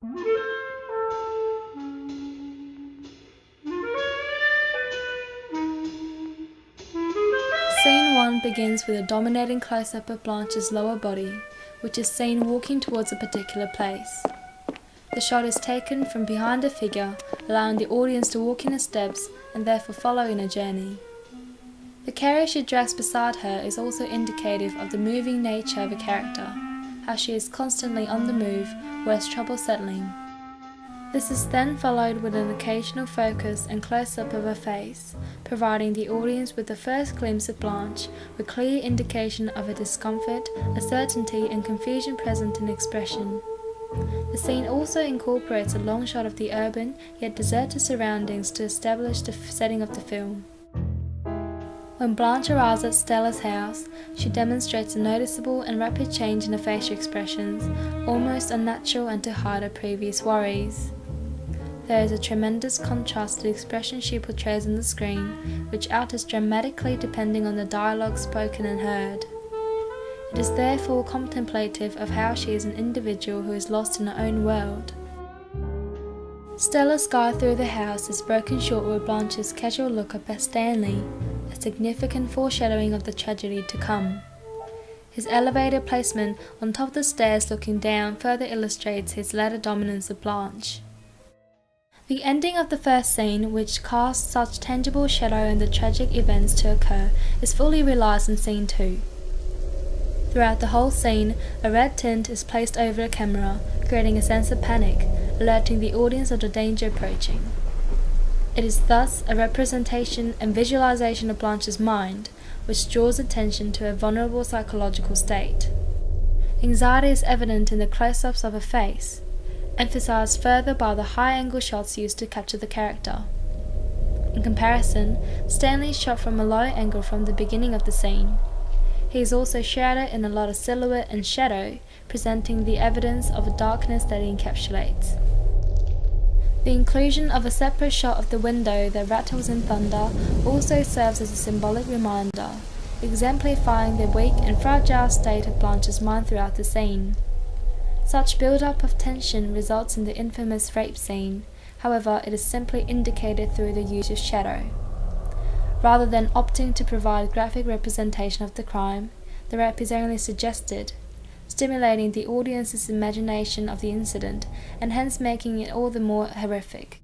Scene 1 begins with a dominating close-up of Blanche's lower body, which is seen walking towards a particular place. The shot is taken from behind a figure, allowing the audience to walk in her steps and therefore follow in her journey. The carriage she drags beside her is also indicative of the moving nature of a character, how she is constantly on the move or has trouble settling. This is then followed with an occasional focus and close-up of her face, providing the audience with the first glimpse of Blanche, with clear indication of her discomfort, uncertainty and confusion present in expression. The scene also incorporates a long shot of the urban yet deserted surroundings to establish the setting of the film. When Blanche arrives at Stella's house, she demonstrates a noticeable and rapid change in her facial expressions, almost unnatural and to hide her previous worries. There is a tremendous contrast to the expression she portrays on the screen, which alters dramatically depending on the dialogue spoken and heard. It is therefore contemplative of how she is an individual who is lost in her own world. Stella's guide through the house is broken short with Blanche's casual look up at Stanley, a significant foreshadowing of the tragedy to come. His elevated placement on top of the stairs looking down further illustrates his latter dominance of Blanche. The ending of the first scene, which casts such tangible shadow on the tragic events to occur, is fully realised in scene 2. Throughout the whole scene, a red tint is placed over the camera, creating a sense of panic, alerting the audience of the danger approaching. It is thus a representation and visualization of Blanche's mind, which draws attention to her vulnerable psychological state. Anxiety is evident in the close-ups of her face, emphasized further by the high-angle shots used to capture the character. In comparison, Stanley is shot from a low angle from the beginning of the scene. He is also shrouded in a lot of silhouette and shadow, presenting the evidence of a darkness that he encapsulates. The inclusion of a separate shot of the window that rattles in thunder also serves as a symbolic reminder, exemplifying the weak and fragile state of Blanche's mind throughout the scene. Such build-up of tension results in the infamous rape scene, however it is simply indicated through the use of shadow. Rather than opting to provide graphic representation of the crime, the rape is only suggested, stimulating the audience's imagination of the incident and hence making it all the more horrific.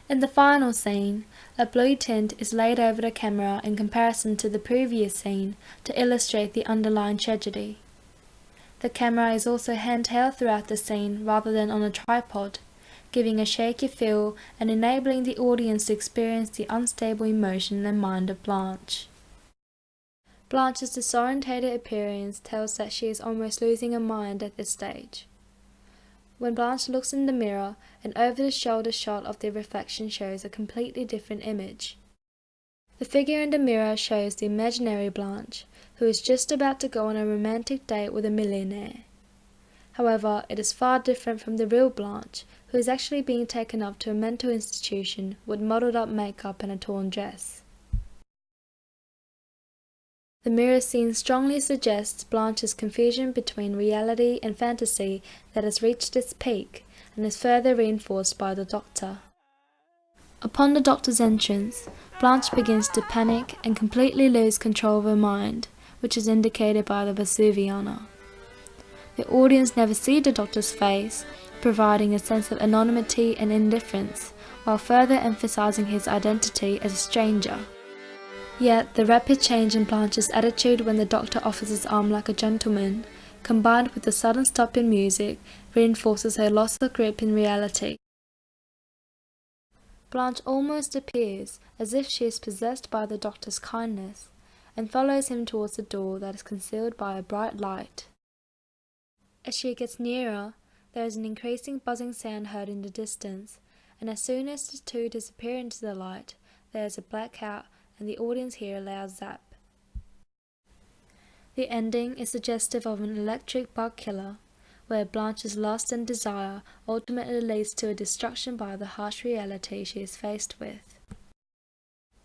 In the final scene, a blue tint is laid over the camera in comparison to the previous scene to illustrate the underlying tragedy. The camera is also handheld throughout the scene rather than on a tripod, giving a shaky feel and enabling the audience to experience the unstable emotion and mind of Blanche. Blanche's disorientated appearance tells that she is almost losing her mind at this stage. When Blanche looks in the mirror, an over-the-shoulder shot of the reflection shows a completely different image. The figure in the mirror shows the imaginary Blanche, who is just about to go on a romantic date with a millionaire. However, it is far different from the real Blanche, who is actually being taken up to a mental institution with muddled up makeup and a torn dress. The mirror scene strongly suggests Blanche's confusion between reality and fantasy that has reached its peak and is further reinforced by the Doctor. Upon the Doctor's entrance, Blanche begins to panic and completely lose control of her mind, which is indicated by the Vesuviana. The audience never see the Doctor's face, providing a sense of anonymity and indifference, while further emphasizing his identity as a stranger. Yet, the rapid change in Blanche's attitude when the Doctor offers his arm like a gentleman, combined with the sudden stop in music, reinforces her loss of grip in reality. Blanche almost appears as if she is possessed by the Doctor's kindness, and follows him towards the door that is concealed by a bright light. As she gets nearer, there is an increasing buzzing sound heard in the distance, and as soon as the two disappear into the light, there is a blackout and the audience hear a loud zap. The ending is suggestive of an electric bug killer, where Blanche's lust and desire ultimately leads to a destruction by the harsh reality she is faced with.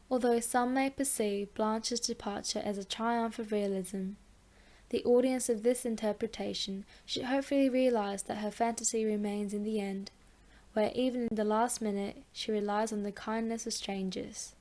Although some may perceive Blanche's departure as a triumph of realism, The audience of this interpretation should hopefully realize that her fantasy remains in the end, where even in the last minute she relies on the kindness of strangers.